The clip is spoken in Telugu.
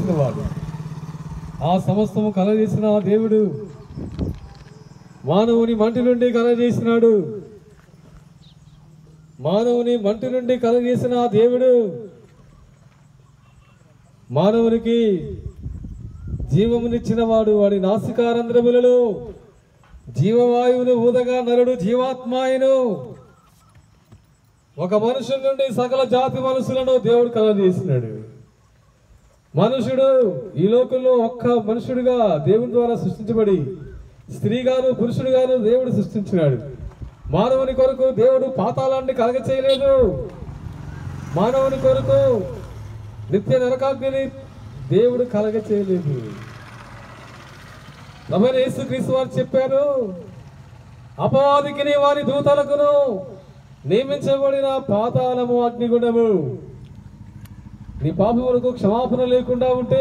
కలగజేసిన వాడు. ఆ సమస్తము కలగజేసిన ఆ దేవుడు మానవుని మంటి నుండి కలగజేసినాడు. మానవుని మంటి నుండి కలగజేసిన ఆ దేవుడు మానవునికి జీవమునిచ్చిన వాడు. వాడి నాసికారంధ్రములలో జీవవాయువును ఊదగా నరుడు జీవాత్మాయను. ఒక మనుషుల నుండి సకల జాతి మనుషులను దేవుడు కలగజేసినాడు. మనుషుడు ఈ లోకంలో ఒక్క మనుషుడిగా దేవుని ద్వారా సృష్టించబడి స్త్రీగాను పురుషుడుగాను దేవుడు సృష్టించినాడు. మానవుని కొరకు దేవుడు పాతాళాన్ని కలగ చేయలేదు. మానవుని కొరకు నిత్య నరకాగ్ని దేవుడు కలగ చేయలేదు. ప్రభువైన యేసుక్రీస్తు వారు చెప్పారు, అపవాదికిని వారి దూతలకును నియమించబడిన పాతాళము అగ్నిగుండము నీ పాపములకు క్షమాపణ లేకుండా ఉంటే